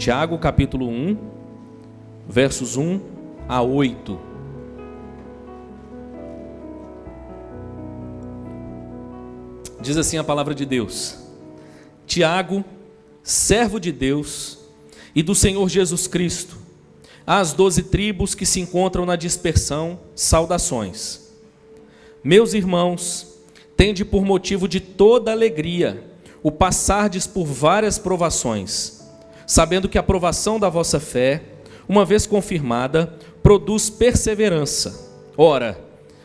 Tiago capítulo 1, versos 1 a 8. Diz assim a palavra de Deus: Tiago, servo de Deus e do Senhor Jesus Cristo, às 12 tribos que se encontram na dispersão, saudações. Meus irmãos, tende por motivo de toda alegria o passardes por várias provações, sabendo que a provação da vossa fé, uma vez confirmada, produz perseverança. Ora,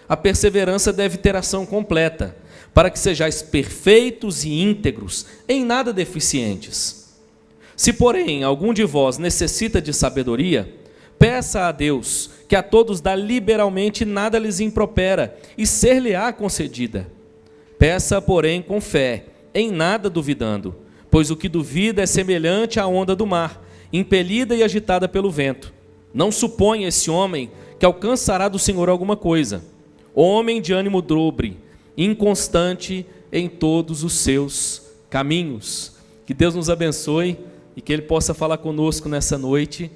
a perseverança deve ter ação completa, para que sejais perfeitos e íntegros, em nada deficientes. Se, porém, algum de vós necessita de sabedoria, peça a Deus, que a todos dá liberalmente e nada lhes impropera, e ser-lhe-á concedida. Peça, porém, com fé, em nada duvidando, pois o que duvida é semelhante à onda do mar, impelida e agitada pelo vento. Não suponha esse homem que alcançará do Senhor alguma coisa. Homem de ânimo dobre, inconstante em todos os seus caminhos. Que Deus nos abençoe e que Ele possa falar conosco nessa noite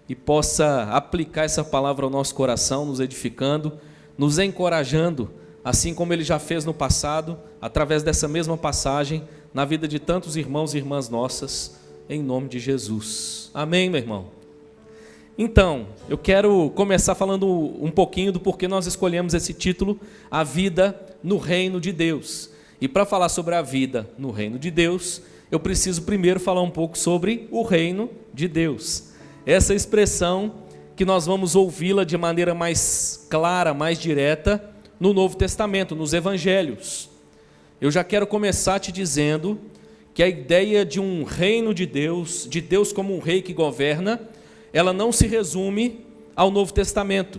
e possa aplicar essa palavra ao nosso coração, nos edificando, nos encorajando, assim como Ele já fez no passado, através dessa mesma passagem, na vida de tantos irmãos e irmãs nossas, em nome de Jesus. Amém, meu irmão? Então, eu quero começar falando um pouquinho do porquê nós escolhemos esse título, A Vida no Reino de Deus. E para falar sobre a vida no Reino de Deus, eu preciso primeiro falar um pouco sobre o Reino de Deus. Essa expressão que nós vamos ouvi-la de maneira mais clara, mais direta, no Novo Testamento, nos Evangelhos. Eu já quero começar te dizendo que a ideia de um reino de Deus como um rei que governa, ela não se resume ao Novo Testamento,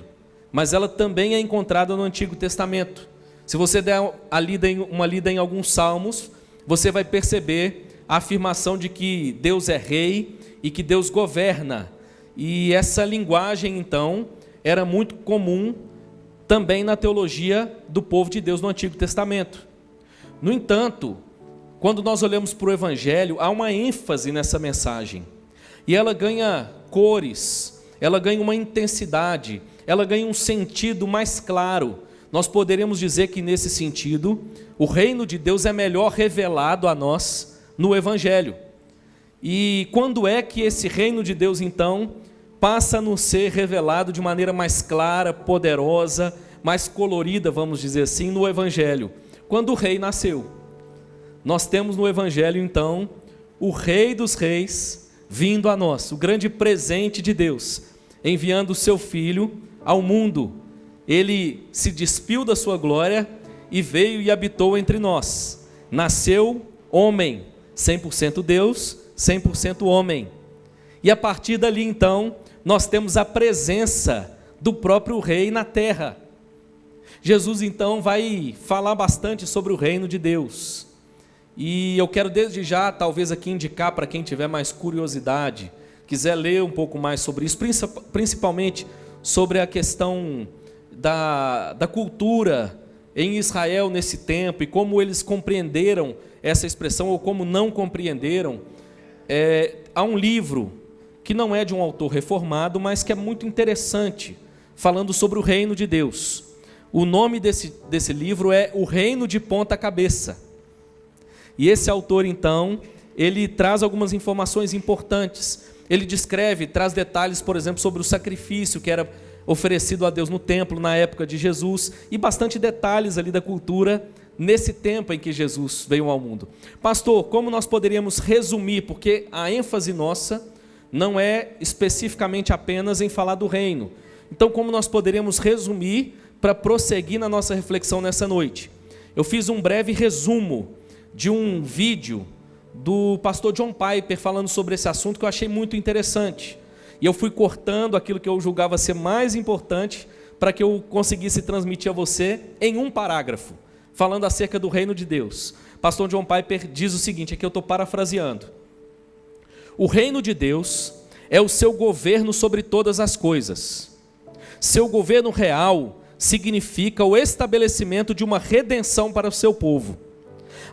mas ela também é encontrada no Antigo Testamento. Se você der uma lida em alguns salmos, você vai perceber a afirmação de que Deus é rei e que Deus governa. E essa linguagem, então, era muito comum também na teologia do povo de Deus no Antigo Testamento. No entanto, quando nós olhamos para o Evangelho, há uma ênfase nessa mensagem. E ela ganha cores, ela ganha uma intensidade, ela ganha um sentido mais claro. Nós poderíamos dizer que nesse sentido, o reino de Deus é melhor revelado a nós no Evangelho. E quando é que esse reino de Deus, então, passa a nos ser revelado de maneira mais clara, poderosa, mais colorida, vamos dizer assim, no Evangelho? Quando o rei nasceu. Nós temos no Evangelho, então, o Rei dos Reis vindo a nós, o grande presente de Deus, enviando o seu Filho ao mundo. Ele se despiu da sua glória e veio e habitou entre nós. Nasceu homem, 100% Deus, 100% homem. E a partir dali, então, nós temos a presença do próprio Rei na terra. Jesus, então, vai falar bastante sobre o reino de Deus. E eu quero desde já, talvez aqui indicar para quem tiver mais curiosidade, quiser ler um pouco mais sobre isso, principalmente sobre a questão da cultura em Israel nesse tempo e como eles compreenderam essa expressão ou como não compreenderam. Há um livro que não é de um autor reformado, mas que é muito interessante, falando sobre o reino de Deus. O nome desse livro é O Reino de Ponta Cabeça. E esse autor, então, ele traz algumas informações importantes. Ele descreve, traz detalhes, por exemplo, sobre o sacrifício que era oferecido a Deus no templo na época de Jesus, e bastante detalhes ali da cultura nesse tempo em que Jesus veio ao mundo. Pastor, como nós poderíamos resumir, porque a ênfase nossa não é especificamente apenas em falar do reino. Então, como nós poderíamos resumir para prosseguir na nossa reflexão nessa noite? Eu fiz um breve resumo de um vídeo do pastor John Piper falando sobre esse assunto que eu achei muito interessante. E eu fui cortando aquilo que eu julgava ser mais importante para que eu conseguisse transmitir a você em um parágrafo, falando acerca do reino de Deus. Pastor John Piper diz o seguinte, aqui eu estou parafraseando: o reino de Deus é o seu governo sobre todas as coisas. Seu governo real significa o estabelecimento de uma redenção para o seu povo.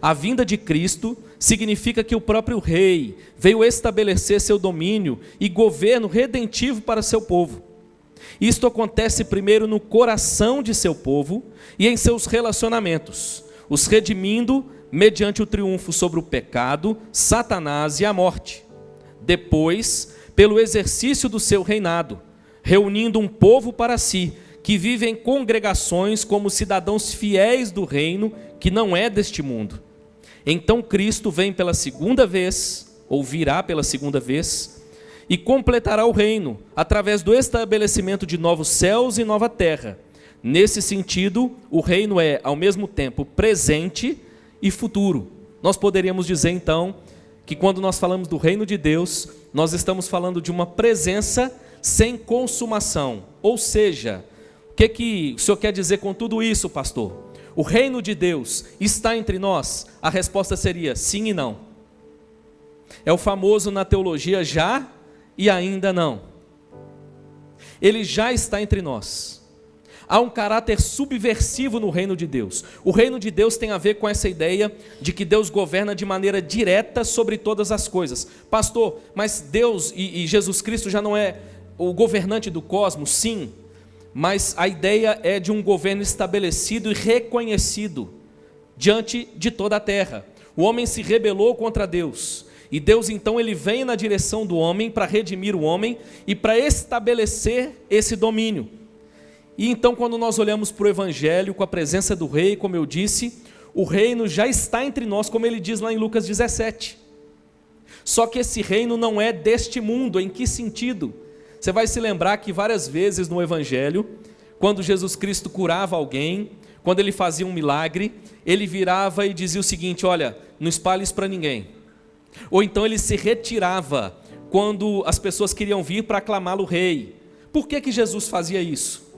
A vinda de Cristo significa que o próprio rei veio estabelecer seu domínio e governo redentivo para seu povo. Isto acontece primeiro no coração de seu povo e em seus relacionamentos, os redimindo mediante o triunfo sobre o pecado, Satanás e a morte. Depois, pelo exercício do seu reinado, reunindo um povo para si, que vive em congregações como cidadãos fiéis do reino, que não é deste mundo. Então Cristo vem pela segunda vez, ou virá pela segunda vez, e completará o reino, através do estabelecimento de novos céus e nova terra. Nesse sentido, o reino é, ao mesmo tempo, presente e futuro. Nós poderíamos dizer, então, que quando nós falamos do reino de Deus, nós estamos falando de uma presença sem consumação. Ou seja, o que o senhor quer dizer com tudo isso, pastor? O reino de Deus está entre nós? A resposta seria sim e não. É o famoso na teologia já e ainda não. Ele já está entre nós. Há um caráter subversivo no reino de Deus. O reino de Deus tem a ver com essa ideia de que Deus governa de maneira direta sobre todas as coisas. Pastor, mas Deus e Jesus Cristo já não é o governante do cosmos? Sim, mas a ideia é de um governo estabelecido e reconhecido diante de toda a terra. O homem se rebelou contra Deus, e Deus então ele vem na direção do homem para redimir o homem e para estabelecer esse domínio. E então, quando nós olhamos para o Evangelho, com a presença do rei, como eu disse, o reino já está entre nós, como ele diz lá em Lucas 17. Só que esse reino não é deste mundo. Em que sentido? Você vai se lembrar que várias vezes no Evangelho, quando Jesus Cristo curava alguém, quando ele fazia um milagre, ele virava e dizia o seguinte: olha, não espalhe isso para ninguém. Ou então ele se retirava quando as pessoas queriam vir para aclamá-lo rei. Por que Jesus fazia isso?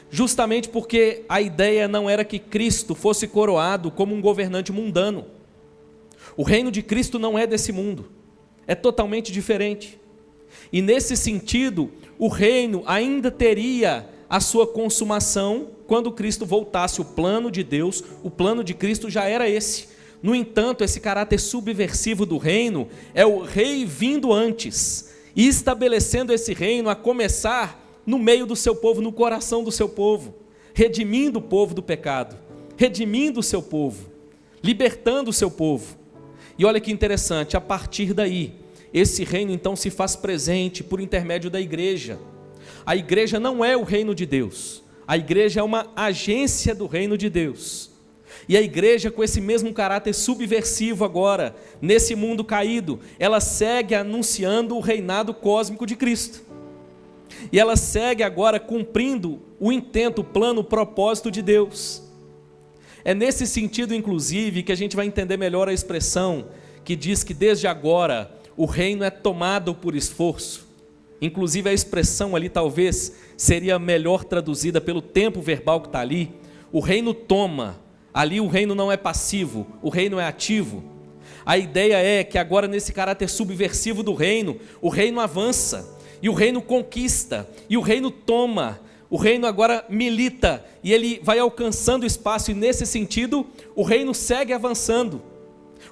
Justamente porque a ideia não era que Cristo fosse coroado como um governante mundano. O reino de Cristo não é desse mundo, é totalmente diferente. E nesse sentido, o reino ainda teria a sua consumação quando Cristo voltasse. O plano de Deus, o plano de Cristo já era esse. No entanto, esse caráter subversivo do reino é o rei vindo antes e estabelecendo esse reino a começar no meio do seu povo, no coração do seu povo, redimindo o povo do pecado, redimindo o seu povo, libertando o seu povo. E olha que interessante, a partir daí, esse reino então se faz presente por intermédio da igreja. A igreja não é o reino de Deus, a igreja é uma agência do reino de Deus. E a igreja, com esse mesmo caráter subversivo agora, nesse mundo caído, ela segue anunciando o reinado cósmico de Cristo. E ela segue agora cumprindo o intento, o plano, o propósito de Deus. É nesse sentido, inclusive, que a gente vai entender melhor a expressão que diz que desde agora o reino é tomado por esforço. Inclusive a expressão ali talvez seria melhor traduzida pelo tempo verbal que está ali. O reino toma, ali o reino não é passivo, o reino é ativo. A ideia é que agora nesse caráter subversivo do reino, o reino avança. E o reino conquista, e o reino toma, o reino agora milita, e ele vai alcançando espaço, e nesse sentido, o reino segue avançando.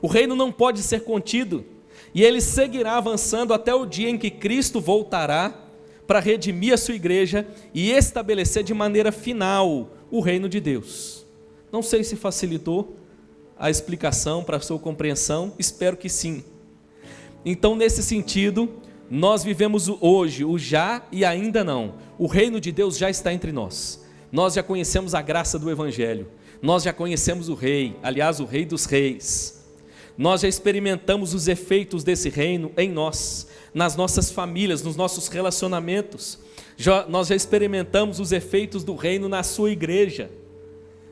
O reino não pode ser contido, e ele seguirá avançando até o dia em que Cristo voltará para redimir a sua igreja e estabelecer de maneira final o reino de Deus. Não sei se facilitou a explicação para a sua compreensão, espero que sim. Então, nesse sentido, nós vivemos hoje o já e ainda não. O reino de Deus já está entre nós. Nós já conhecemos a graça do Evangelho. Nós já conhecemos o Rei, aliás, o Rei dos Reis. Nós já experimentamos os efeitos desse reino em nós, nas nossas famílias, nos nossos relacionamentos. Nós já experimentamos os efeitos do reino na sua igreja.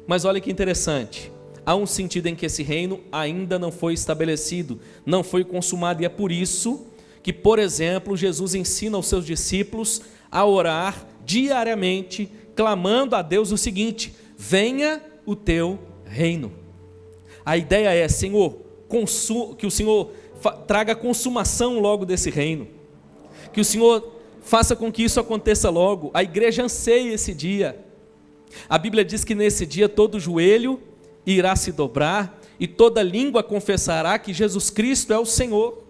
Mas olha que interessante. Há um sentido em que esse reino ainda não foi estabelecido, não foi consumado, e é por isso que, por exemplo, Jesus ensina aos seus discípulos a orar diariamente, clamando a Deus o seguinte: venha o teu reino. A ideia é, Senhor, que o Senhor traga consumação logo desse reino, que o Senhor faça com que isso aconteça logo. A igreja anseia esse dia. A Bíblia diz que nesse dia todo joelho irá se dobrar e toda língua confessará que Jesus Cristo é o Senhor.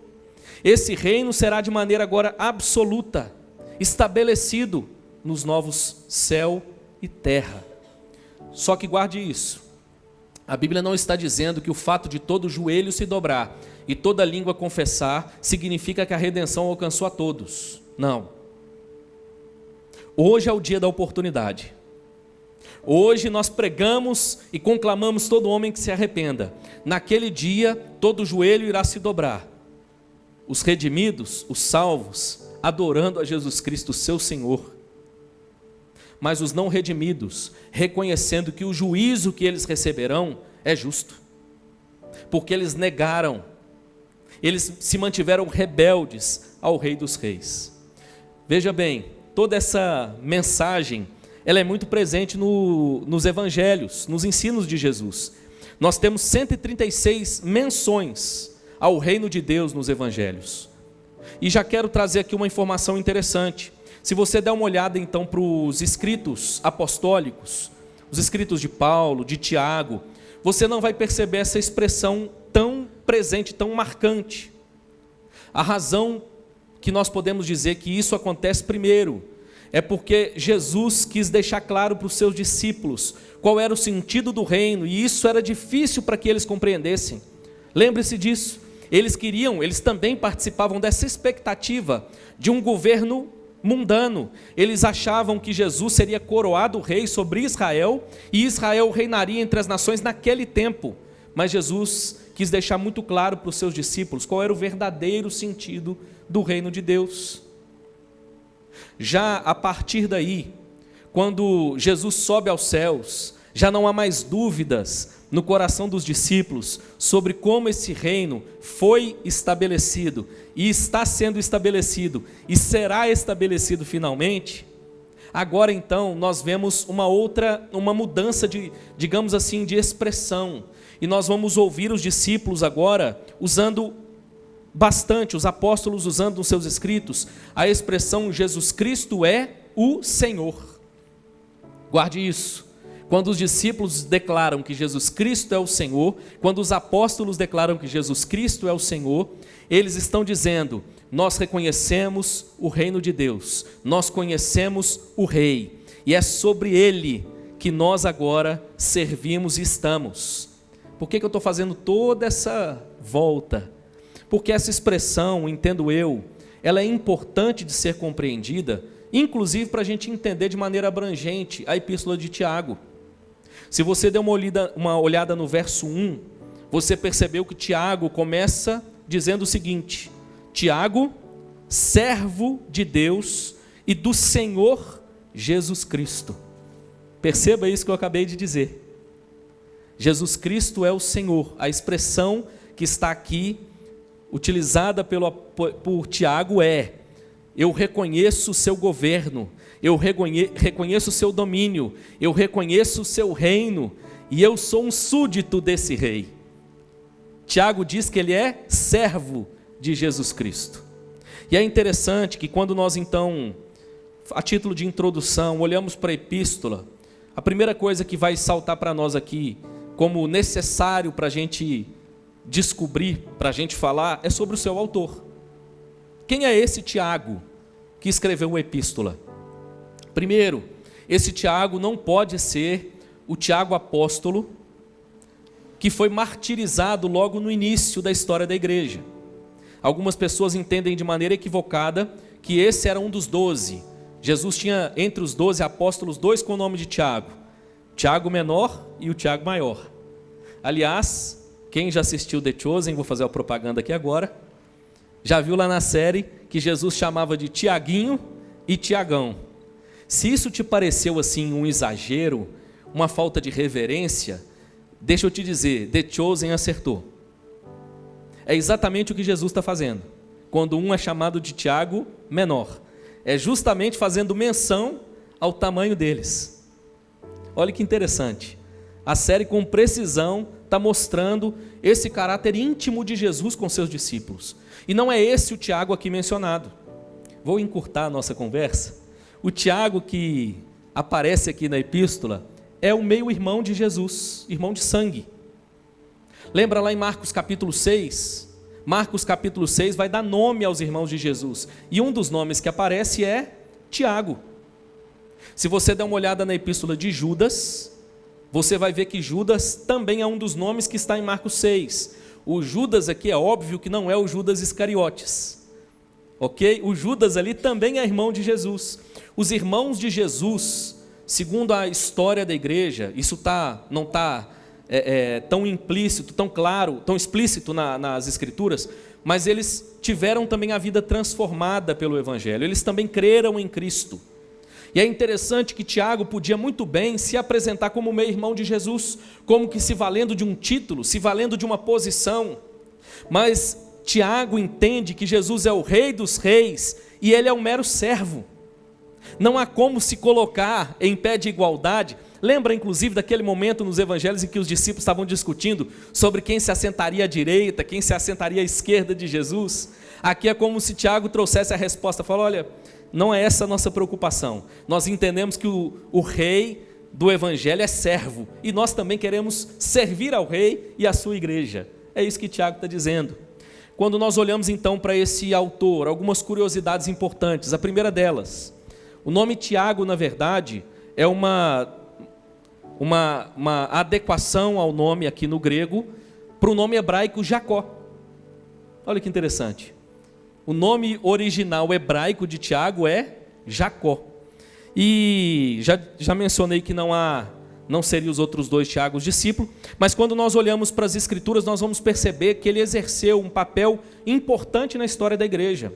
Esse reino será de maneira agora absoluta, estabelecido nos novos céu e terra. Só que guarde isso, a Bíblia não está dizendo que o fato de todo joelho se dobrar e toda língua confessar significa que a redenção alcançou a todos. Não. Hoje é o dia da oportunidade. Hoje nós pregamos e conclamamos todo homem que se arrependa. Naquele dia todo joelho irá se dobrar. Os redimidos, os salvos, adorando a Jesus Cristo, seu Senhor. Mas os não redimidos, reconhecendo que o juízo que eles receberão é justo. Porque eles negaram, eles se mantiveram rebeldes ao Rei dos Reis. Veja bem, toda essa mensagem, ela é muito presente nos evangelhos, nos ensinos de Jesus. Nós temos 136 menções ao reino de Deus nos evangelhos. E já quero trazer aqui uma informação interessante. Se você der uma olhada então para os escritos apostólicos, os escritos de Paulo, de Tiago, você não vai perceber essa expressão tão presente, tão marcante. A razão que nós podemos dizer que isso acontece primeiro é porque Jesus quis deixar claro para os seus discípulos qual era o sentido do reino, e isso era difícil para que eles compreendessem. Lembre-se disso. Eles também participavam dessa expectativa de um governo mundano. Eles achavam que Jesus seria coroado rei sobre Israel, e Israel reinaria entre as nações naquele tempo. Mas Jesus quis deixar muito claro para os seus discípulos qual era o verdadeiro sentido do reino de Deus. Já a partir daí, quando Jesus sobe aos céus, já não há mais dúvidas no coração dos discípulos sobre como esse reino foi estabelecido e está sendo estabelecido e será estabelecido finalmente. Agora então nós vemos uma mudança de, digamos assim, de expressão, e nós vamos ouvir os discípulos agora usando bastante, os apóstolos usando nos seus escritos a expressão Jesus Cristo é o Senhor. Guarde isso. Quando os discípulos declaram que Jesus Cristo é o Senhor, quando os apóstolos declaram que Jesus Cristo é o Senhor, eles estão dizendo: nós reconhecemos o reino de Deus, nós conhecemos o Rei, e é sobre Ele que nós agora servimos e estamos. Por que eu estou fazendo toda essa volta? Porque essa expressão, entendo eu, ela é importante de ser compreendida, inclusive para a gente entender de maneira abrangente a epístola de Tiago. Se você der uma olhada no verso 1, você percebeu que Tiago começa dizendo o seguinte: Tiago, servo de Deus e do Senhor Jesus Cristo. Perceba isso que eu acabei de dizer. Jesus Cristo é o Senhor. A expressão que está aqui, utilizada por Tiago, é: eu reconheço o seu governo, eu reconheço o seu domínio, eu reconheço o seu reino, e eu sou um súdito desse rei. Tiago diz que ele é servo de Jesus Cristo. E é interessante que quando nós então, a título de introdução, olhamos para a epístola, a primeira coisa que vai saltar para nós aqui, como necessário para a gente descobrir, para a gente falar, é sobre o seu autor. Quem é esse Tiago que escreveu uma epístola? Primeiro, esse Tiago não pode ser o Tiago apóstolo que foi martirizado logo no início da história da igreja. Algumas pessoas entendem de maneira equivocada que esse era um dos 12. Jesus tinha entre os 12 apóstolos 2 com o nome de Tiago. Tiago menor e o Tiago maior. Aliás, quem já assistiu The Chosen, vou fazer a propaganda aqui agora, já viu lá na série que Jesus chamava de Tiaguinho e Tiagão. Se isso te pareceu assim um exagero, uma falta de reverência, deixa eu te dizer, The Chosen acertou. É exatamente o que Jesus está fazendo, quando um é chamado de Tiago menor. É justamente fazendo menção ao tamanho deles. Olha que interessante. A série com precisão está mostrando esse caráter íntimo de Jesus com seus discípulos. E não é esse o Tiago aqui mencionado. Vou encurtar a nossa conversa. O Tiago que aparece aqui na epístola é o meio-irmão de Jesus, irmão de sangue. Lembra lá em Marcos capítulo 6? Marcos capítulo 6 vai dar nome aos irmãos de Jesus. E um dos nomes que aparece é Tiago. Se você der uma olhada na epístola de Judas, você vai ver que Judas também é um dos nomes que está em Marcos 6. O Judas aqui é óbvio que não é o Judas Iscariotes. Ok? O Judas ali também é irmão de Jesus. Os irmãos de Jesus, segundo a história da igreja, isso não está tão implícito, tão claro, tão explícito nas escrituras, mas eles tiveram também a vida transformada pelo Evangelho, eles também creram em Cristo. E é interessante que Tiago podia muito bem se apresentar como meio-irmão de Jesus, como que se valendo de um título, se valendo de uma posição, mas Tiago entende que Jesus é o Rei dos Reis e ele é um mero servo. Não há como se colocar em pé de igualdade. Lembra inclusive daquele momento nos evangelhos em que os discípulos estavam discutindo sobre quem se assentaria à direita, quem se assentaria à esquerda de Jesus? Aqui é como se Tiago trouxesse a resposta, falou: olha, não é essa a nossa preocupação, nós entendemos que o rei do evangelho é servo, e nós também queremos servir ao rei e à sua igreja. É isso que Tiago está dizendo. Quando nós olhamos então para esse autor, algumas curiosidades importantes. A primeira delas, o nome Tiago, na verdade, é uma adequação ao nome aqui no grego, para o nome hebraico Jacó. Olha que interessante. O nome original hebraico de Tiago é Jacó. E já mencionei que não seriam os outros dois Tiagos discípulos, mas quando nós olhamos para as escrituras, nós vamos perceber que ele exerceu um papel importante na história da igreja.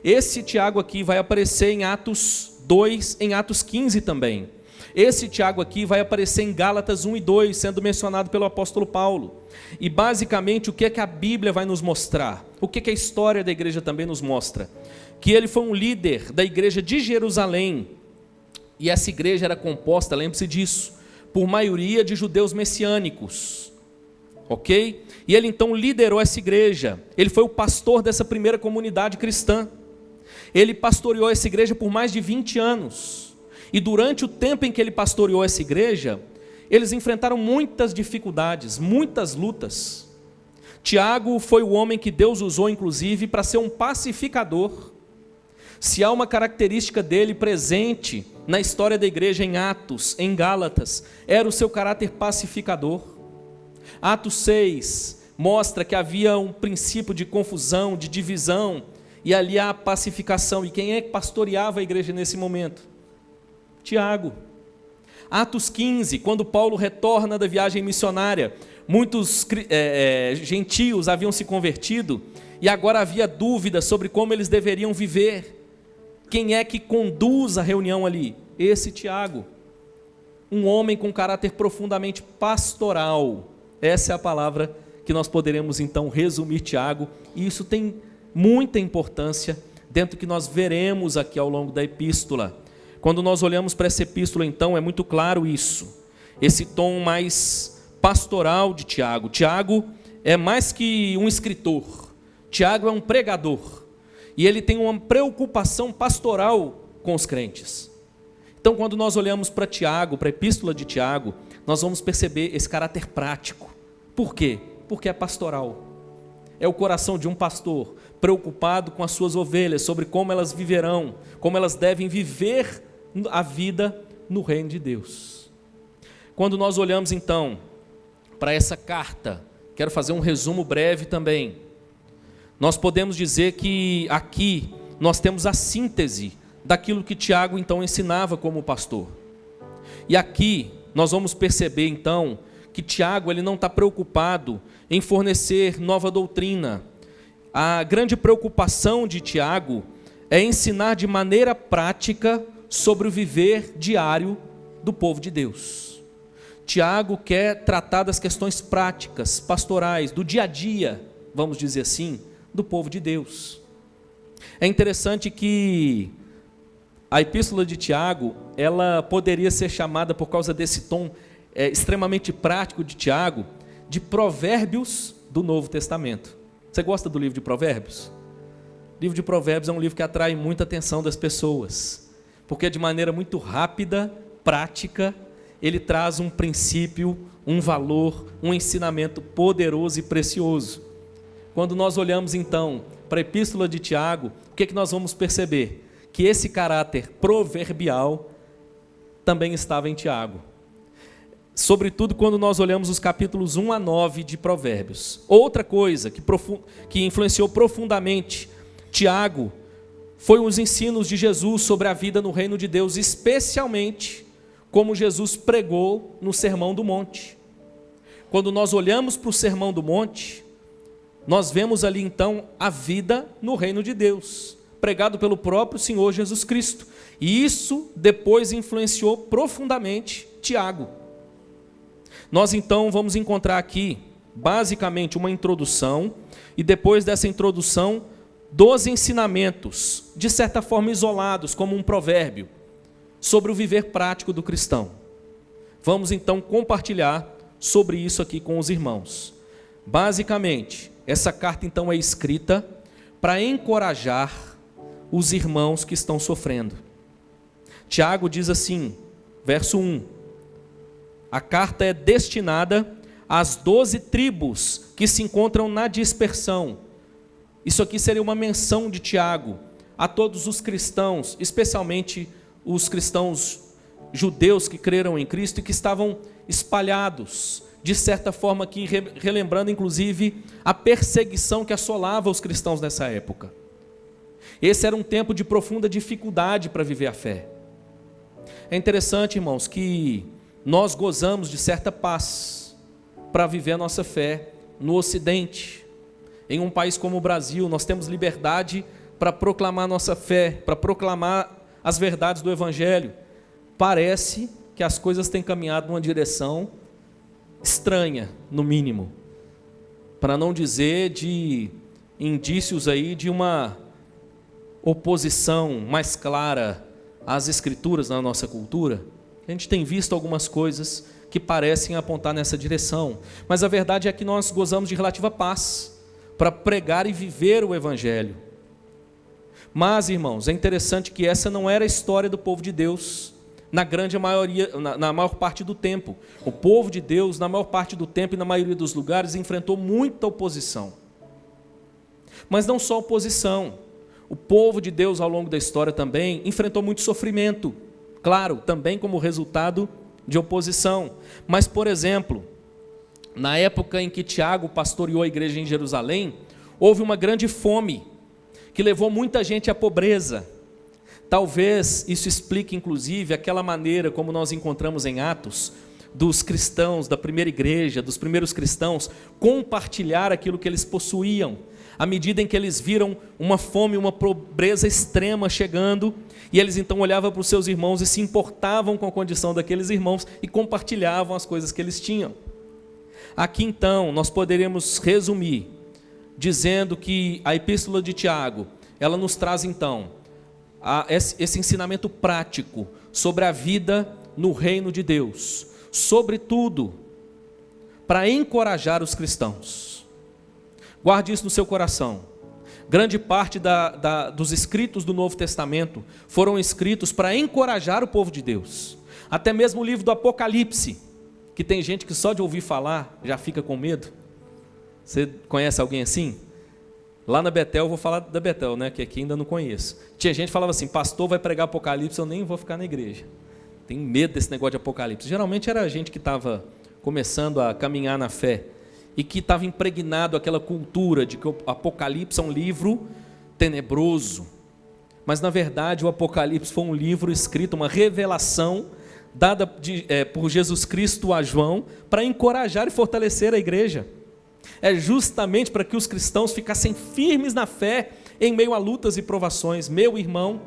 Esse Tiago aqui vai aparecer em Atos 2, em Atos 15 também. Esse Tiago aqui vai aparecer em Gálatas 1 e 2, sendo mencionado pelo apóstolo Paulo. E basicamente o que é que a Bíblia vai nos mostrar? O que é que a história da igreja também nos mostra? Que ele foi um líder da igreja de Jerusalém, e essa igreja era composta, lembre-se disso, por maioria de judeus messiânicos, ok? E ele então liderou essa igreja, ele foi o pastor dessa primeira comunidade cristã, ele pastoreou essa igreja por mais de 20 anos, e durante o tempo em que ele pastoreou essa igreja, eles enfrentaram muitas dificuldades, muitas lutas. Tiago foi o homem que Deus usou inclusive para ser um pacificador. Se há uma característica dele presente na história da igreja em Atos, em Gálatas, era o seu caráter pacificador. Atos 6 mostra que havia um princípio de confusão, de divisão, e ali há a pacificação. E quem é que pastoreava a igreja nesse momento? Tiago. Atos 15, quando Paulo retorna da viagem missionária, muitos gentios haviam se convertido, e agora havia dúvida sobre como eles deveriam viver. Quem é que conduz a reunião ali? Esse Tiago, um homem com caráter profundamente pastoral. Essa é a palavra que nós poderemos então resumir Tiago, e isso tem muita importância dentro do que nós veremos aqui ao longo da epístola. Quando nós olhamos para essa epístola então, é muito claro isso, esse tom mais pastoral de Tiago. Tiago é mais que um escritor, Tiago é um pregador, e ele tem uma preocupação pastoral com os crentes. Então, quando nós olhamos para Tiago, para a epístola de Tiago, nós vamos perceber esse caráter prático. Por quê? Porque é pastoral. É o coração de um pastor preocupado com as suas ovelhas, sobre como elas viverão, como elas devem viver a vida no reino de Deus. Quando nós olhamos então para essa carta, quero fazer um resumo breve também. Nós podemos dizer que aqui nós temos a síntese daquilo que Tiago então ensinava como pastor. E aqui nós vamos perceber então que Tiago ele não está preocupado em fornecer nova doutrina. A grande preocupação de Tiago é ensinar de maneira prática sobre o viver diário do povo de Deus. Tiago quer tratar das questões práticas, pastorais, do dia a dia, vamos dizer assim, do povo de Deus. É interessante que a epístola de Tiago, ela poderia ser chamada, por causa desse tom extremamente prático de Tiago, de Provérbios do Novo Testamento. Você gosta do livro de Provérbios? O livro de Provérbios é um livro que atrai muita atenção das pessoas, porque de maneira muito rápida, prática, ele traz um princípio um valor, um ensinamento poderoso e precioso. Quando nós olhamos então para a epístola de Tiago, o que nós vamos perceber? Que esse caráter proverbial também estava em Tiago. Sobretudo quando nós olhamos os capítulos 1 a 9 de Provérbios. Outra coisa que influenciou profundamente Tiago foi os ensinos de Jesus sobre a vida no reino de Deus, especialmente como Jesus pregou no Sermão do Monte. Quando nós olhamos para o Sermão do Monte, nós vemos ali então a vida no reino de Deus, pregado pelo próprio Senhor Jesus Cristo. E isso depois influenciou profundamente Tiago. Nós então vamos encontrar aqui, basicamente, uma introdução, e depois dessa introdução, 12 ensinamentos, de certa forma isolados, como um provérbio, sobre o viver prático do cristão. Vamos então compartilhar sobre isso aqui com os irmãos. Basicamente, essa carta então é escrita para encorajar os irmãos que estão sofrendo. Tiago diz assim, verso 1, a carta é destinada às 12 tribos que se encontram na dispersão. Isso aqui seria uma menção de Tiago a todos os cristãos, especialmente os cristãos judeus que creram em Cristo e que estavam espalhados, de certa forma aqui relembrando inclusive a perseguição que assolava os cristãos nessa época. Esse era um tempo de profunda dificuldade para viver a fé. É interessante, irmãos, que nós gozamos de certa paz para viver a nossa fé no Ocidente. Em um país como o Brasil, nós temos liberdade para proclamar nossa fé, para proclamar as verdades do Evangelho. Parece que as coisas têm caminhado numa direção estranha, no mínimo, para não dizer de indícios aí de uma oposição mais clara às Escrituras na nossa cultura. A gente tem visto algumas coisas que parecem apontar nessa direção, mas a verdade é que nós gozamos de relativa paz para pregar e viver o Evangelho. Mas, irmãos, é interessante que essa não era a história do povo de Deus, na grande maioria, na maior parte do tempo. O povo de Deus, na maior parte do tempo e na maioria dos lugares, enfrentou muita oposição. Mas não só oposição, o povo de Deus ao longo da história também enfrentou muito sofrimento, claro, também como resultado de oposição. Mas, por exemplo, na época em que Tiago pastoreou a igreja em Jerusalém, houve uma grande fome, que levou muita gente à pobreza. Talvez isso explique, inclusive, aquela maneira como nós encontramos em Atos, dos cristãos, da primeira igreja, dos primeiros cristãos, compartilhar aquilo que eles possuíam, à medida em que eles viram uma fome, uma pobreza extrema chegando, e eles então olhavam para os seus irmãos e se importavam com a condição daqueles irmãos e compartilhavam as coisas que eles tinham. Aqui então nós poderíamos resumir dizendo que a epístola de Tiago, ela nos traz então esse ensinamento prático sobre a vida no reino de Deus, sobretudo para encorajar os cristãos. Guarde isso no seu coração. Grande parte dos escritos do Novo Testamento foram escritos para encorajar o povo de Deus. Até mesmo o livro do Apocalipse, que tem gente que só de ouvir falar já fica com medo. Você conhece alguém assim? Lá na Betel, eu vou falar da Betel, né, que aqui ainda não conheço. Tinha gente que falava assim, pastor vai pregar Apocalipse, eu nem vou ficar na igreja. Tenho medo desse negócio de Apocalipse. Geralmente era gente que estava começando a caminhar na fé e que estava impregnado aquela cultura de que o Apocalipse é um livro tenebroso. Mas na verdade o Apocalipse foi um livro escrito, uma revelação dada por Jesus Cristo a João para encorajar e fortalecer a igreja. É justamente para que os cristãos ficassem firmes na fé em meio a lutas e provações. Meu irmão,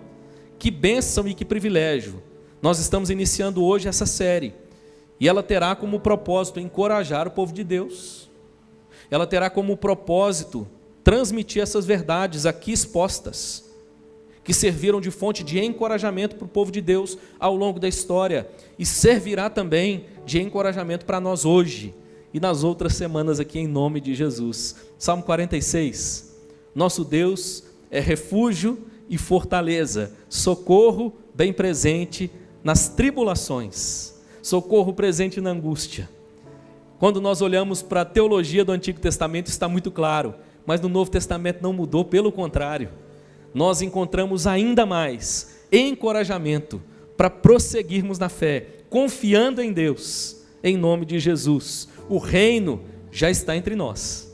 que bênção e que privilégio. Nós estamos iniciando hoje essa série e ela terá como propósito encorajar o povo de Deus. Ela terá como propósito transmitir essas verdades aqui expostas, que serviram de fonte de encorajamento para o povo de Deus ao longo da história e servirá também de encorajamento para nós hoje e nas outras semanas aqui em nome de Jesus. Salmo 46, nosso Deus é refúgio e fortaleza, socorro bem presente nas tribulações, socorro presente na angústia. Quando nós olhamos para a teologia do Antigo Testamento, está muito claro, mas no Novo Testamento não mudou, pelo contrário. Nós encontramos ainda mais encorajamento para prosseguirmos na fé, confiando em Deus, em nome de Jesus. O reino já está entre nós,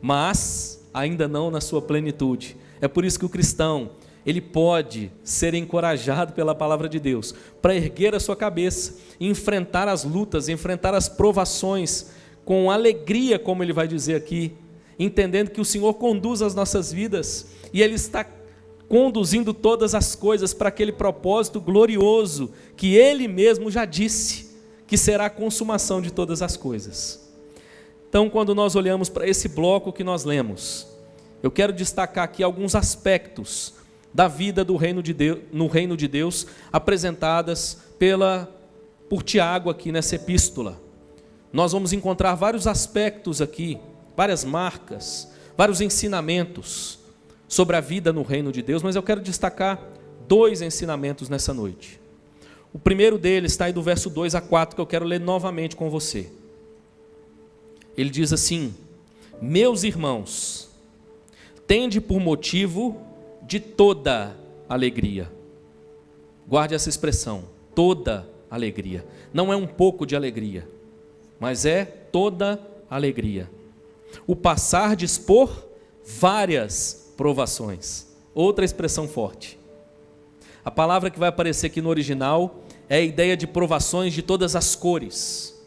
mas ainda não na sua plenitude. É por isso que o cristão, ele pode ser encorajado pela palavra de Deus, para erguer a sua cabeça, enfrentar as lutas, enfrentar as provações, com alegria, como ele vai dizer aqui, entendendo que o Senhor conduz as nossas vidas, e Ele está conduzindo todas as coisas para aquele propósito glorioso, que Ele mesmo já disse, que será a consumação de todas as coisas. Então, quando nós olhamos para esse bloco que nós lemos, eu quero destacar aqui alguns aspectos da vida do reino de Deus, no reino de Deus, apresentadas por Tiago aqui nessa epístola. Nós vamos encontrar vários aspectos aqui, várias marcas, vários ensinamentos sobre a vida no reino de Deus, mas eu quero destacar 2 ensinamentos nessa noite. O primeiro deles está aí do verso 2 a 4, que eu quero ler novamente com você. Ele diz assim: meus irmãos, tende por motivo de toda alegria. Guarde essa expressão, toda alegria. Não é um pouco de alegria, mas é toda alegria. O passardes por várias provações. Outra expressão forte. A palavra que vai aparecer aqui no original é a ideia de provações de todas as cores.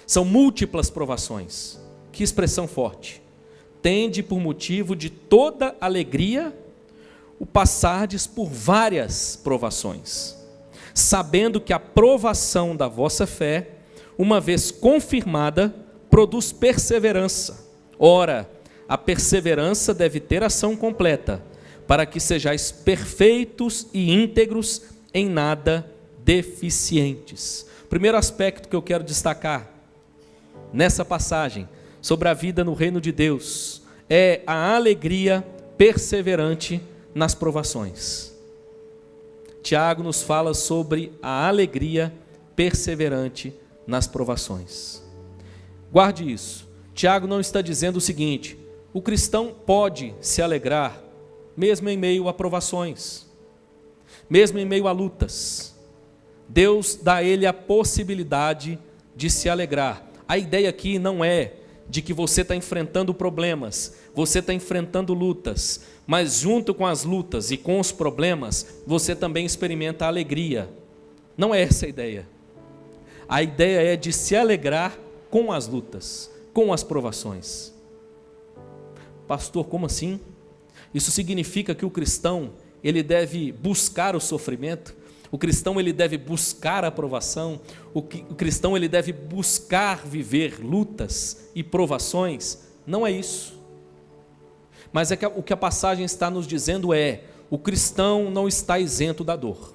São múltiplas provações. Que expressão forte. Tende por motivo de toda alegria o passardes por várias provações, sabendo que a provação da vossa fé, uma vez confirmada, produz perseverança. Ora, a perseverança deve ter ação completa, para que sejais perfeitos e íntegros, em nada deficientes. Primeiro aspecto que eu quero destacar nessa passagem sobre a vida no reino de Deus é a alegria perseverante nas provações. Tiago nos fala sobre a alegria perseverante nas provações. Guarde isso. Tiago não está dizendo o seguinte: o cristão pode se alegrar mesmo em meio a provações, mesmo em meio a lutas. Deus dá a ele a possibilidade de se alegrar. A ideia aqui não é de que você está enfrentando problemas, você está enfrentando lutas, mas junto com as lutas e com os problemas, você também experimenta a alegria. Não é essa a ideia. A ideia é de se alegrar com as lutas, com as provações. Pastor, como assim? Isso significa que o cristão, ele deve buscar o sofrimento? O cristão, ele deve buscar a provação? O cristão, ele deve buscar viver lutas e provações? Não é isso. Mas é que o que a passagem está nos dizendo é: o cristão não está isento da dor.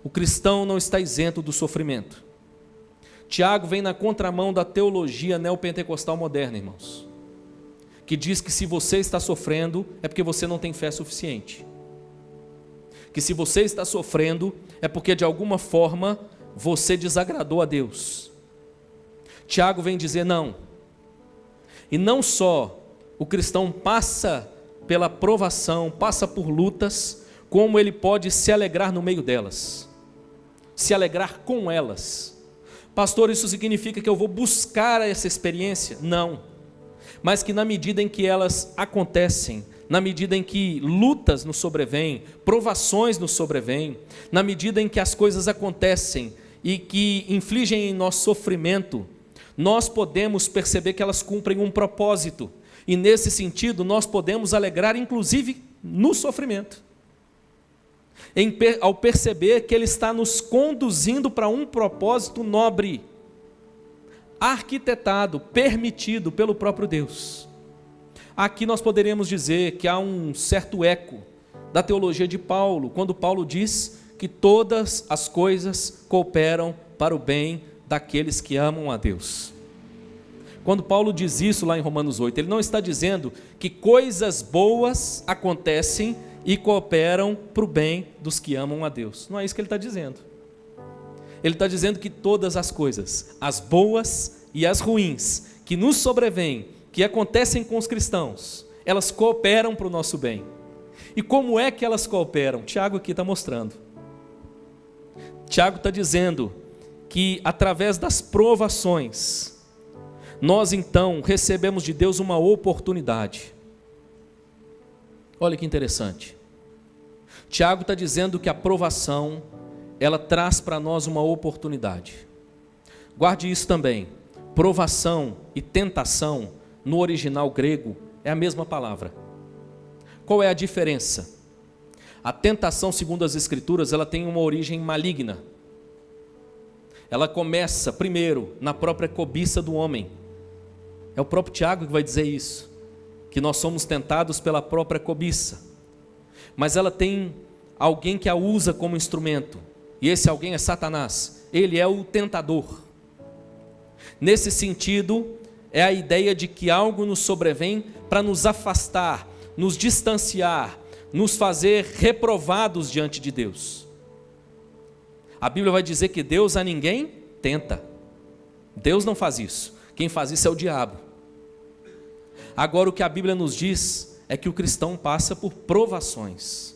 O cristão não está isento do sofrimento. Tiago vem na contramão da teologia neopentecostal moderna, irmãos, que diz que se você está sofrendo é porque você não tem fé suficiente. Que se você está sofrendo é porque de alguma forma você desagradou a Deus. Tiago vem dizer não. E não só o cristão passa pela provação, passa por lutas, como ele pode se alegrar no meio delas, se alegrar com elas. Pastor, isso significa que eu vou buscar essa experiência? Não, mas que na medida em que elas acontecem, na medida em que lutas nos sobrevêm, provações nos sobrevêm, na medida em que as coisas acontecem e que infligem em nós sofrimento, nós podemos perceber que elas cumprem um propósito. E nesse sentido, nós podemos alegrar, inclusive, no sofrimento. Ao perceber que Ele está nos conduzindo para um propósito nobre, arquitetado, permitido pelo próprio Deus. Aqui nós poderíamos dizer que há um certo eco da teologia de Paulo, quando Paulo diz que todas as coisas cooperam para o bem daqueles que amam a Deus. Quando Paulo diz isso lá em Romanos 8, ele não está dizendo que coisas boas acontecem e cooperam para o bem dos que amam a Deus. Não é isso que ele está dizendo. Ele está dizendo que todas as coisas, as boas e as ruins que nos sobrevêm, que acontecem com os cristãos, elas cooperam para o nosso bem. E como é que elas cooperam? Tiago aqui está mostrando. Tiago está dizendo que através das provações, nós então recebemos de Deus uma oportunidade. Olha que interessante. Tiago está dizendo que a provação, ela traz para nós uma oportunidade. Guarde isso também. Provação e tentação, no original grego, é a mesma palavra. Qual é a diferença? A tentação, segundo as Escrituras, ela tem uma origem maligna. Ela começa, primeiro, na própria cobiça do homem. É o próprio Tiago que vai dizer isso, que nós somos tentados pela própria cobiça. Mas ela tem alguém que a usa como instrumento, e esse alguém é Satanás. Ele é o tentador. Nesse sentido, é a ideia de que algo nos sobrevém para nos afastar, nos distanciar, nos fazer reprovados diante de Deus. A Bíblia vai dizer que Deus a ninguém tenta. Deus não faz isso. Quem faz isso é o diabo. Agora o que a Bíblia nos diz é que o cristão passa por provações.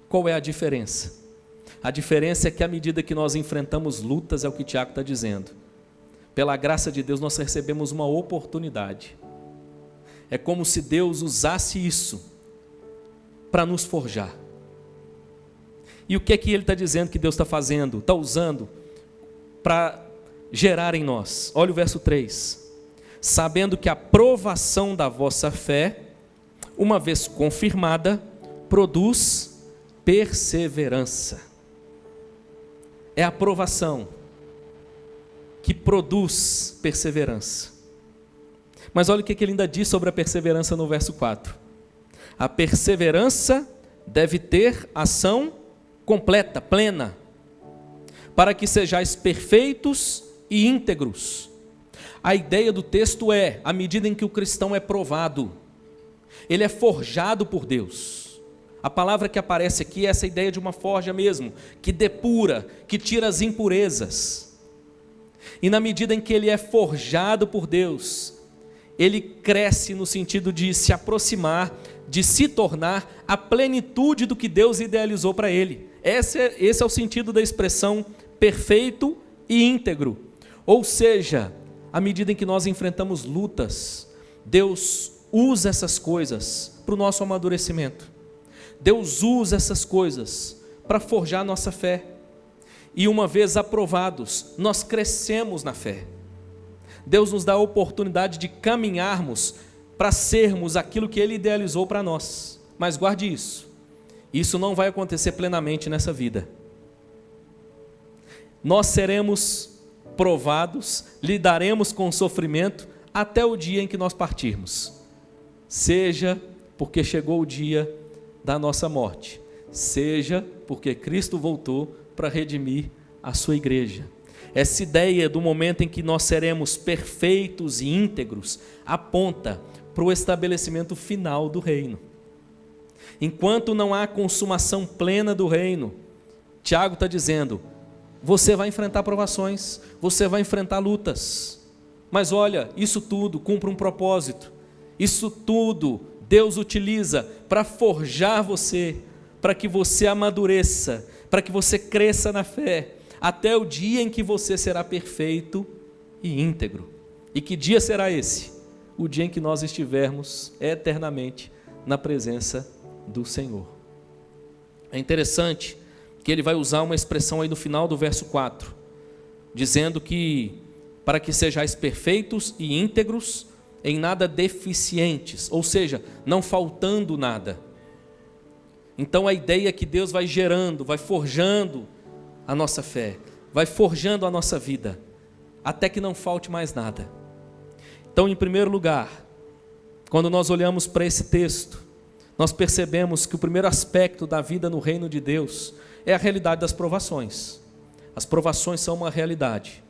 Qual é a diferença? A diferença é que à medida que nós enfrentamos lutas, é o que Tiago está dizendo, pela graça de Deus nós recebemos uma oportunidade. É como se Deus usasse isso para nos forjar. E o que é que ele está dizendo que Deus está fazendo, está usando para gerar em nós? Olha o verso 3. Sabendo que a provação da vossa fé, uma vez confirmada, produz perseverança. É a provação que produz perseverança. Mas olha o que ele ainda diz sobre a perseverança no verso 4. A perseverança deve ter ação completa, plena, para que sejais perfeitos e íntegros. A ideia do texto é, à medida em que o cristão é provado, ele é forjado por Deus. A palavra que aparece aqui é essa ideia de uma forja mesmo, que depura, que tira as impurezas. E na medida em que ele é forjado por Deus, ele cresce no sentido de se aproximar, de se tornar a plenitude do que Deus idealizou para ele. Esse é o sentido da expressão perfeito e íntegro. Ou seja, à medida em que nós enfrentamos lutas, Deus usa essas coisas para o nosso amadurecimento. Deus usa essas coisas para forjar a nossa fé. E uma vez aprovados, nós crescemos na fé. Deus nos dá a oportunidade de caminharmos para sermos aquilo que Ele idealizou para nós. Mas guarde isso. Isso não vai acontecer plenamente nessa vida. Nós seremos provados, lidaremos com o sofrimento até o dia em que nós partirmos. Seja porque chegou o dia da nossa morte, seja porque Cristo voltou para redimir a sua igreja. Essa ideia do momento em que nós seremos perfeitos e íntegros aponta para o estabelecimento final do reino. Enquanto não há consumação plena do reino, Tiago está dizendo, você vai enfrentar provações, você vai enfrentar lutas, mas olha, isso tudo cumpre um propósito, isso tudo Deus utiliza para forjar você, para que você amadureça, para que você cresça na fé, até o dia em que você será perfeito e íntegro. E que dia será esse? O dia em que nós estivermos eternamente na presença do Senhor. É interessante que ele vai usar uma expressão aí no final do verso 4, dizendo que para que sejais perfeitos e íntegros, em nada deficientes, ou seja, não faltando nada. Então a ideia é que Deus vai gerando, vai forjando a nossa fé, vai forjando a nossa vida, até que não falte mais nada. Então, em primeiro lugar, quando nós olhamos para esse texto, nós percebemos que o primeiro aspecto da vida no reino de Deus é a realidade das provações. As provações são uma realidade,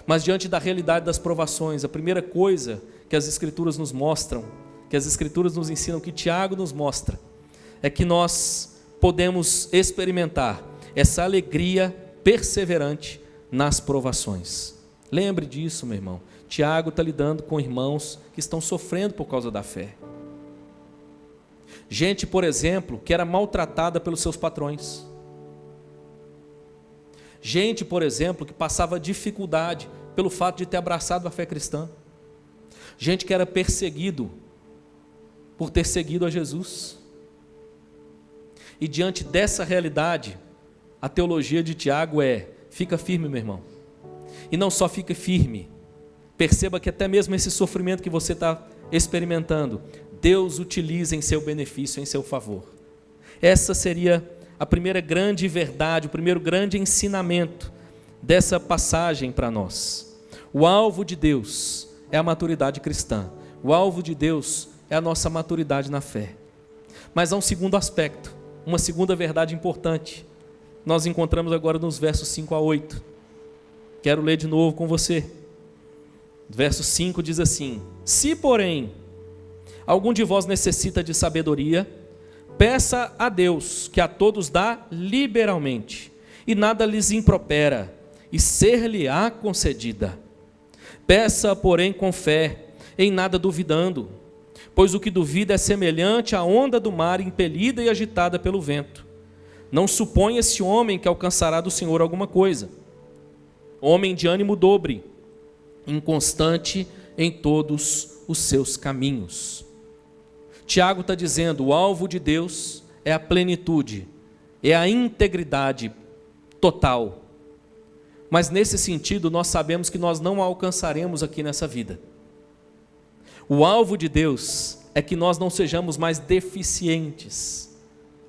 mas diante da realidade das provações, a primeira coisa que as Escrituras nos mostram, que as Escrituras nos ensinam, que Tiago nos mostra, é que nós podemos experimentar essa alegria perseverante nas provações. Lembre disso, meu irmão. Tiago está lidando com irmãos que estão sofrendo por causa da fé. Gente, por exemplo, que era maltratada pelos seus patrões. Gente, por exemplo, que passava dificuldade pelo fato de ter abraçado a fé cristã. Gente que era perseguido por ter seguido a Jesus. E diante dessa realidade, a teologia de Tiago é: fica firme, meu irmão. E não só fica firme, perceba que até mesmo esse sofrimento que você está experimentando, Deus utiliza em seu benefício, em seu favor. Essa seria a primeira grande verdade, o primeiro grande ensinamento dessa passagem para nós. O alvo de Deus é a maturidade cristã. O alvo de Deus é a nossa maturidade na fé. Mas há um segundo aspecto, uma segunda verdade importante. Nós encontramos agora nos versos 5 a 8. Quero ler de novo com você. Verso 5 diz assim: se, porém, algum de vós necessita de sabedoria, peça a Deus, que a todos dá liberalmente, e nada lhes impropera, e ser-lhe-á concedida. Peça, porém, com fé, em nada duvidando, pois o que duvida é semelhante à onda do mar impelida e agitada pelo vento. Não suponha esse homem que alcançará do Senhor alguma coisa. Homem de ânimo dobre, inconstante em todos os seus caminhos. Tiago está dizendo: o alvo de Deus é a plenitude, é a integridade total. Mas nesse sentido nós sabemos que nós não a alcançaremos aqui nessa vida. O alvo de Deus é que nós não sejamos mais deficientes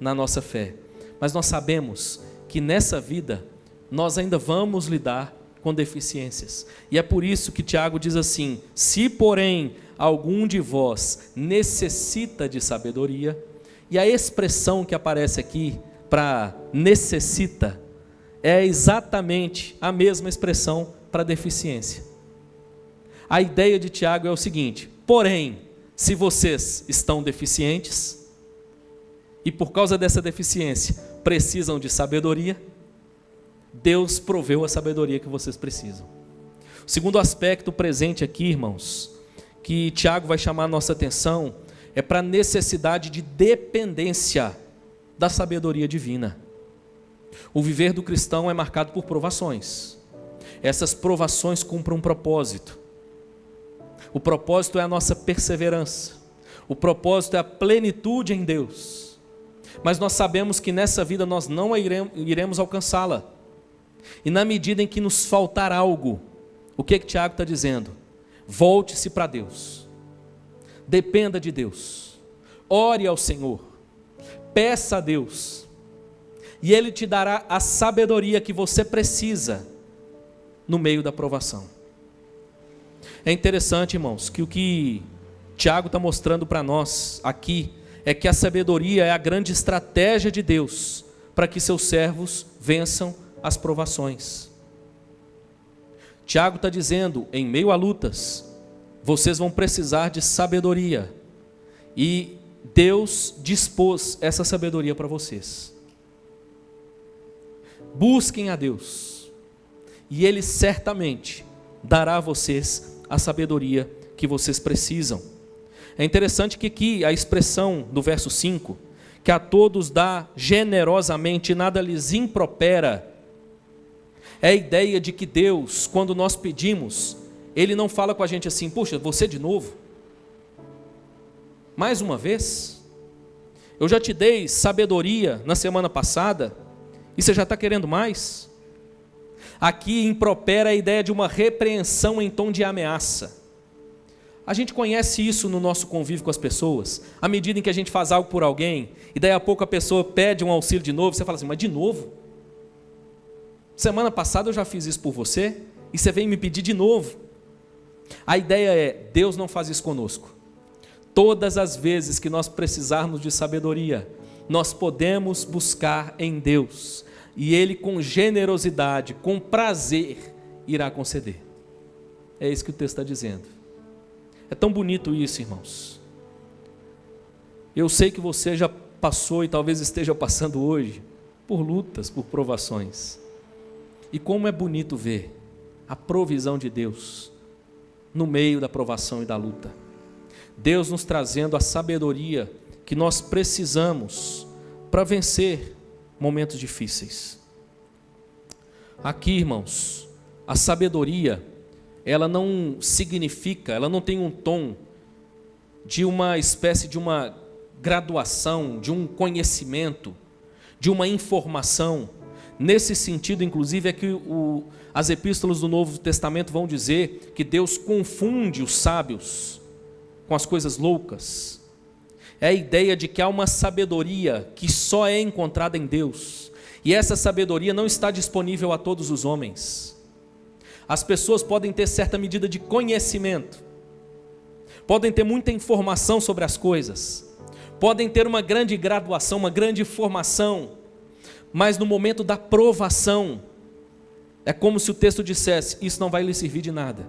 na nossa fé. Mas nós sabemos que nessa vida nós ainda vamos lidar com deficiências. E é por isso que Tiago diz assim: se porém algum de vós necessita de sabedoria, e a expressão que aparece aqui para necessita é exatamente a mesma expressão para deficiência. A ideia de Tiago é o seguinte: porém, se vocês estão deficientes, e por causa dessa deficiência precisam de sabedoria, Deus proveu a sabedoria que vocês precisam. O segundo aspecto presente aqui, irmãos, que Tiago vai chamar a nossa atenção, é para a necessidade de dependência da sabedoria divina. O viver do cristão é marcado por provações. Essas provações cumprem um propósito. O propósito é a nossa perseverança. O propósito é a plenitude em Deus. Mas nós sabemos que nessa vida nós não iremos alcançá-la. E na medida em que nos faltar algo, o que Tiago está dizendo? Volte-se para Deus. Dependa de Deus. Ore ao Senhor. Peça a Deus. E Ele te dará a sabedoria que você precisa no meio da provação. É interessante, irmãos, que o que Tiago está mostrando para nós aqui é que a sabedoria é a grande estratégia de Deus para que seus servos vençam as provações. Tiago está dizendo: em meio a lutas, vocês vão precisar de sabedoria, e Deus dispôs essa sabedoria para vocês. Busquem a Deus, e Ele certamente dará a vocês a sabedoria que vocês precisam. É interessante que aqui a expressão do verso 5, que a todos dá generosamente, nada lhes impropera, é a ideia de que Deus, quando nós pedimos, Ele não fala com a gente assim: puxa, você de novo? Mais uma vez? Eu já te dei sabedoria na semana passada, e você já está querendo mais? Aqui impropera a ideia de uma repreensão em tom de ameaça. A gente conhece isso no nosso convívio com as pessoas. À medida em que a gente faz algo por alguém, e daí a pouco a pessoa pede um auxílio de novo, você fala assim: mas de novo? Semana passada eu já fiz isso por você, e você vem me pedir de novo. A ideia é: Deus não faz isso conosco. Todas as vezes que nós precisarmos de sabedoria, nós podemos buscar em Deus, e Ele com generosidade, com prazer, irá conceder. É isso que o texto está dizendo. É tão bonito isso, irmãos. Eu sei que você já passou e talvez esteja passando hoje por lutas, por provações. E como é bonito ver a provisão de Deus no meio da provação e da luta. Deus nos trazendo a sabedoria que nós precisamos para vencer momentos difíceis. Aqui, irmãos, a sabedoria, ela não significa, ela não tem um tom de uma espécie de uma graduação, de um conhecimento, de uma informação. Nesse sentido, inclusive, é que as epístolas do Novo Testamento vão dizer que Deus confunde os sábios com as coisas loucas. É a ideia de que há uma sabedoria que só é encontrada em Deus, e essa sabedoria não está disponível a todos os homens. As pessoas podem ter certa medida de conhecimento, podem ter muita informação sobre as coisas, podem ter uma grande graduação, uma grande formação, mas no momento da provação, é como se o texto dissesse: isso não vai lhe servir de nada.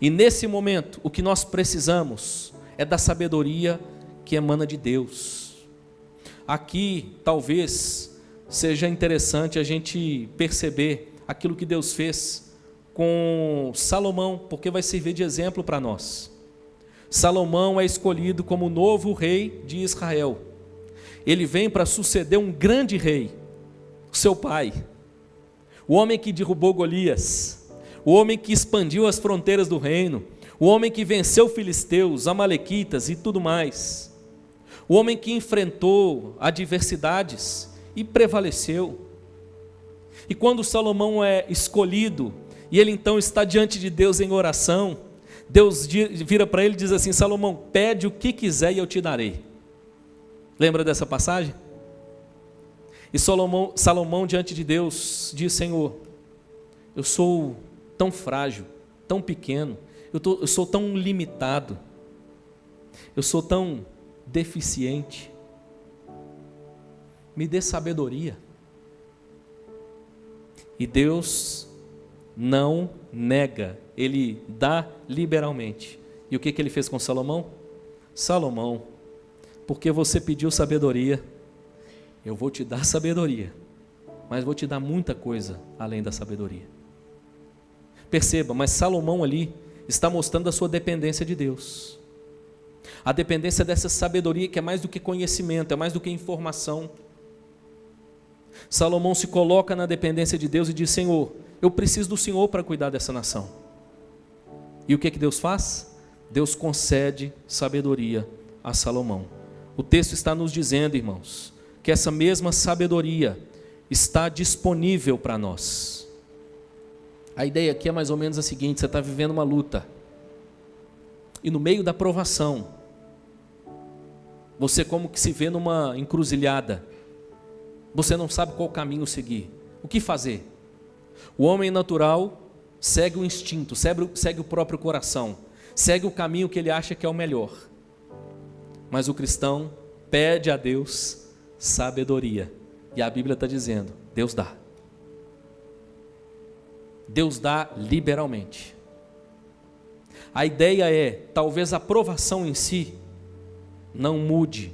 E nesse momento, o que nós precisamos é da sabedoria que emana de Deus. Aqui, talvez, seja interessante a gente perceber aquilo que Deus fez com Salomão, porque vai servir de exemplo para nós. Salomão é escolhido como o novo rei de Israel. Ele vem para suceder um grande rei, seu pai, o homem que derrubou Golias, o homem que expandiu as fronteiras do reino, o homem que venceu filisteus, amalequitas e tudo mais, o homem que enfrentou adversidades e prevaleceu. E quando Salomão é escolhido, e ele então está diante de Deus em oração, Deus vira para ele e diz assim: Salomão, pede o que quiser e eu te darei. Lembra dessa passagem? E Salomão diante de Deus diz: Senhor, eu sou tão frágil, tão pequeno, eu sou tão limitado, eu sou tão deficiente, me dê sabedoria. E Deus não nega, Ele dá liberalmente. E o que ele fez com Salomão? Salomão, porque você pediu sabedoria, eu vou te dar sabedoria, mas vou te dar muita coisa além da sabedoria. Perceba, mas Salomão ali está mostrando a sua dependência de Deus, a dependência dessa sabedoria que é mais do que conhecimento, é mais do que informação. Salomão se coloca na dependência de Deus e diz: Senhor, eu preciso do Senhor para cuidar dessa nação. E o que Deus faz? Deus concede sabedoria a Salomão. O texto está nos dizendo, irmãos, que essa mesma sabedoria está disponível para nós. A ideia aqui é mais ou menos a seguinte: você está vivendo uma luta, e no meio da provação, você como que se vê numa encruzilhada, você não sabe qual caminho seguir, o que fazer? O homem natural segue o instinto, segue o próprio coração, segue o caminho que ele acha que é o melhor. Mas o cristão pede a Deus sabedoria, e a Bíblia está dizendo: Deus dá. Deus dá liberalmente. A ideia é, talvez a provação em si não mude,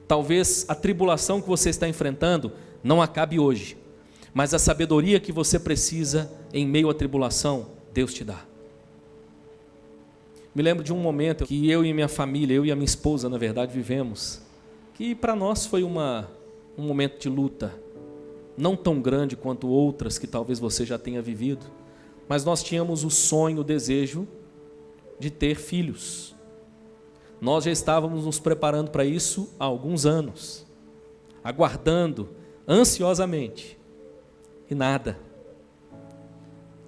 talvez a tribulação que você está enfrentando não acabe hoje, mas a sabedoria que você precisa em meio à tribulação, Deus te dá. Me lembro de um momento que eu e minha família, eu e a minha esposa, na verdade, vivemos, que para nós foi um momento de luta, não tão grande quanto outras que talvez você já tenha vivido, mas nós tínhamos o sonho, o desejo de ter filhos. Nós já estávamos nos preparando para isso há alguns anos, aguardando ansiosamente, e nada.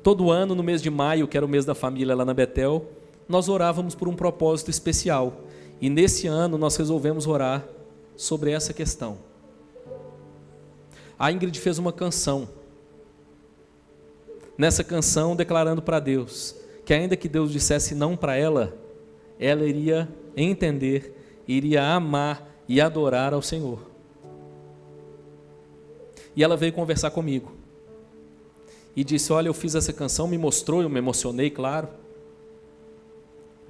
Todo ano, no mês de maio, que era o mês da família lá na Betel, nós orávamos por um propósito especial, e nesse ano nós resolvemos orar sobre essa questão. A Ingrid fez uma canção, nessa canção declarando para Deus, que ainda que Deus dissesse não para ela iria entender, iria amar e adorar ao Senhor. E ela veio conversar comigo, e disse: olha, eu fiz essa canção, me mostrou, eu me emocionei, claro,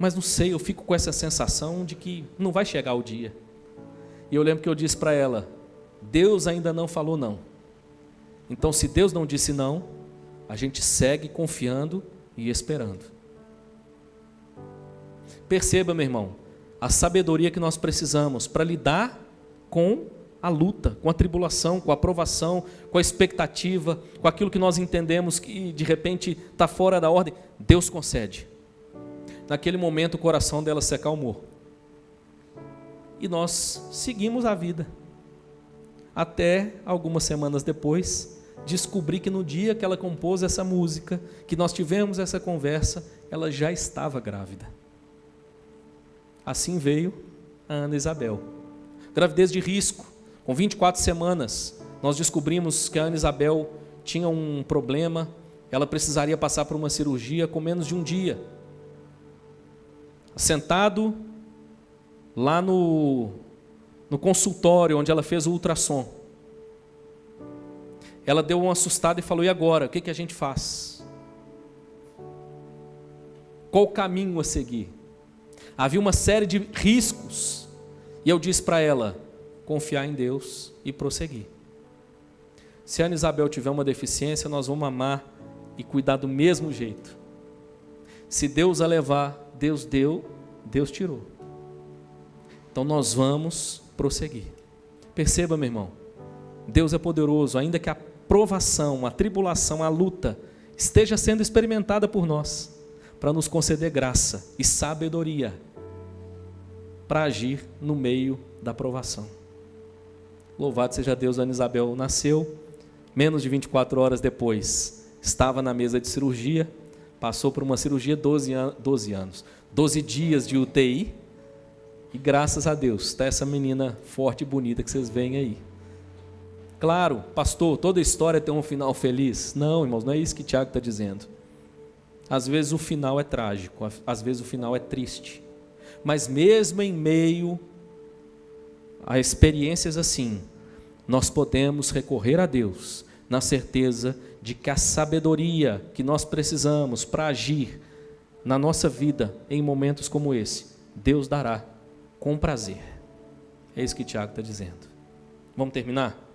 mas não sei, eu fico com essa sensação de que não vai chegar o dia. E eu lembro que eu disse para ela: Deus ainda não falou não. Então, se Deus não disse não, a gente segue confiando e esperando. Perceba, meu irmão, a sabedoria que nós precisamos para lidar com a luta, com a tribulação, com a provação, com a expectativa, com aquilo que nós entendemos que de repente está fora da ordem. Deus concede. Naquele momento o coração dela se acalmou. E nós seguimos a vida. Até algumas semanas depois, descobri que no dia que ela compôs essa música, que nós tivemos essa conversa, ela já estava grávida. Assim veio a Ana Isabel. Gravidez de risco, com 24 semanas, nós descobrimos que a Ana Isabel tinha um problema, ela precisaria passar por uma cirurgia com menos de um dia. Sentado lá no consultório onde ela fez o ultrassom, ela deu uma assustada e falou: e agora? O que a gente faz? Qual o caminho a seguir? Havia uma série de riscos, e eu disse para ela: confiar em Deus e prosseguir. Se a Ana Isabel tiver uma deficiência, nós vamos amar e cuidar do mesmo jeito. Se Deus a levar, Deus deu, Deus tirou. Então nós vamos prosseguir. Perceba, meu irmão, Deus é poderoso, ainda que a provação, a tribulação, a luta esteja sendo experimentada por nós, para nos conceder graça e sabedoria para agir no meio da provação. Louvado seja Deus, Ana Isabel nasceu, menos de 24 horas depois, estava na mesa de cirurgia, passou por uma cirurgia 12 dias de UTI, e graças a Deus, está essa menina forte e bonita que vocês veem aí. Claro, pastor, toda história tem um final feliz. Não, irmãos, não é isso que Tiago está dizendo. Às vezes o final é trágico, às vezes o final é triste. Mas mesmo em meio a experiências assim, nós podemos recorrer a Deus, na certeza de que a sabedoria que nós precisamos para agir na nossa vida em momentos como esse, Deus dará com prazer. É isso que Tiago está dizendo. Vamos terminar?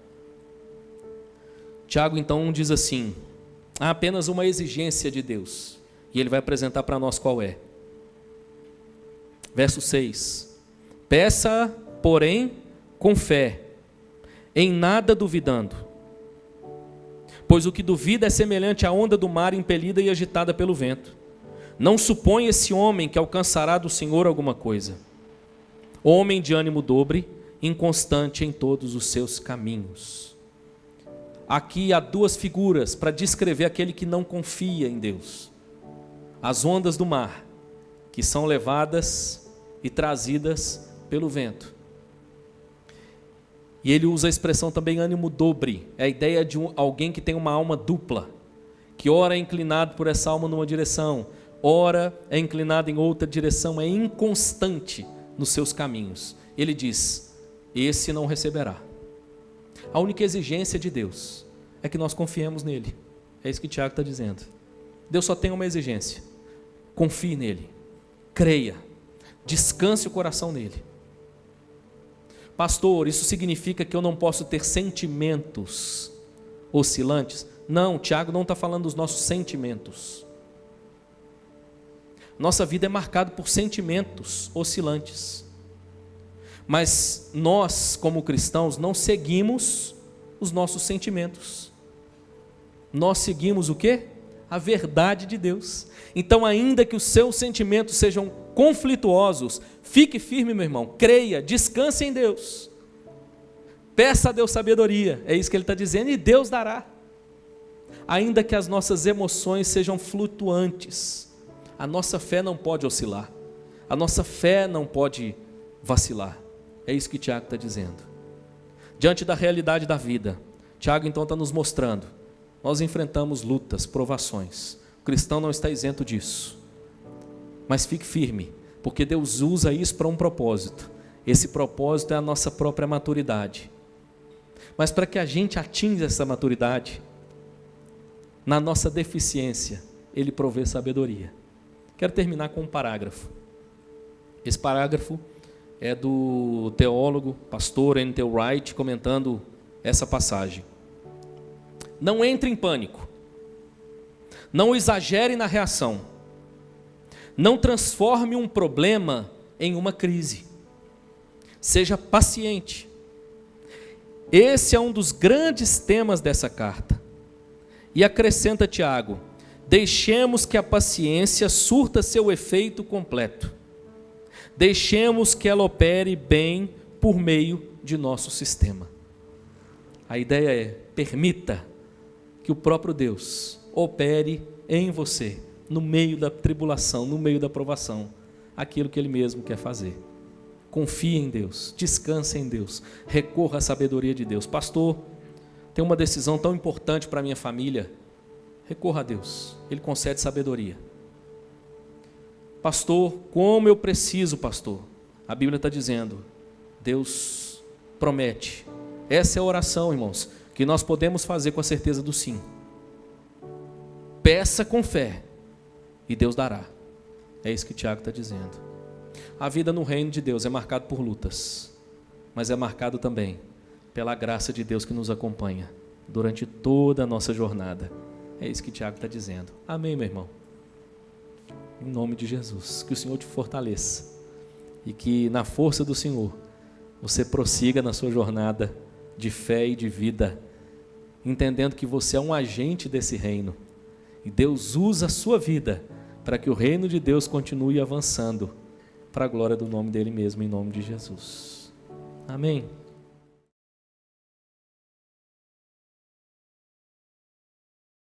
Tiago então diz assim: há apenas uma exigência de Deus, e ele vai apresentar para nós qual é. Verso 6: peça, porém, com fé, em nada duvidando, pois o que duvida é semelhante à onda do mar impelida e agitada pelo vento. Não supõe esse homem que alcançará do Senhor alguma coisa. Homem de ânimo dobre, inconstante em todos os seus caminhos. Aqui há duas figuras para descrever aquele que não confia em Deus. As ondas do mar, que são levadas e trazidas pelo vento. E ele usa a expressão também ânimo dobre, é a ideia de alguém que tem uma alma dupla, que ora é inclinado por essa alma numa direção, ora é inclinado em outra direção, é inconstante nos seus caminhos. Ele diz: esse não receberá. A única exigência de Deus é que nós confiemos nele. É isso que Tiago está dizendo. Deus só tem uma exigência: confie nele, creia, descanse o coração nele. Pastor, isso significa que eu não posso ter sentimentos oscilantes? Não, Tiago não está falando dos nossos sentimentos. Nossa vida é marcada por sentimentos oscilantes. Mas nós, como cristãos, não seguimos os nossos sentimentos. Nós seguimos o quê? A verdade de Deus. Então, ainda que os seus sentimentos sejam conflituosos, fique firme, meu irmão, creia, descanse em Deus. Peça a Deus sabedoria, é isso que ele está dizendo, e Deus dará. Ainda que as nossas emoções sejam flutuantes, a nossa fé não pode oscilar, a nossa fé não pode vacilar. É isso que Tiago está dizendo. Diante da realidade da vida, Tiago então está nos mostrando, nós enfrentamos lutas, provações. O cristão não está isento disso. Mas fique firme, porque Deus usa isso para um propósito. Esse propósito é a nossa própria maturidade. Mas para que a gente atinja essa maturidade, na nossa deficiência, Ele provê sabedoria. Quero terminar com um parágrafo. Esse parágrafo é do teólogo, pastor N.T. Wright, comentando essa passagem. Não entre em pânico. Não exagere na reação. Não transforme um problema em uma crise. Seja paciente. Esse é um dos grandes temas dessa carta. E acrescenta Tiago: deixemos que a paciência surta seu efeito completo. Deixemos que ela opere bem por meio de nosso sistema. A ideia é: permita que o próprio Deus opere em você, no meio da tribulação, no meio da provação, aquilo que Ele mesmo quer fazer. Confie em Deus, descanse em Deus, recorra à sabedoria de Deus. Pastor, tem uma decisão tão importante para a minha família. Recorra a Deus, Ele concede sabedoria. Pastor, como eu preciso, pastor? A Bíblia está dizendo, Deus promete. Essa é a oração, irmãos, que nós podemos fazer com a certeza do sim. Peça com fé e Deus dará. É isso que Tiago está dizendo. A vida no reino de Deus é marcada por lutas, mas é marcado também pela graça de Deus que nos acompanha durante toda a nossa jornada. É isso que Tiago está dizendo. Amém, meu irmão? Em nome de Jesus, que o Senhor te fortaleça e que na força do Senhor você prossiga na sua jornada de fé e de vida, entendendo que você é um agente desse reino e Deus usa a sua vida para que o reino de Deus continue avançando para a glória do nome dele mesmo, em nome de Jesus. Amém.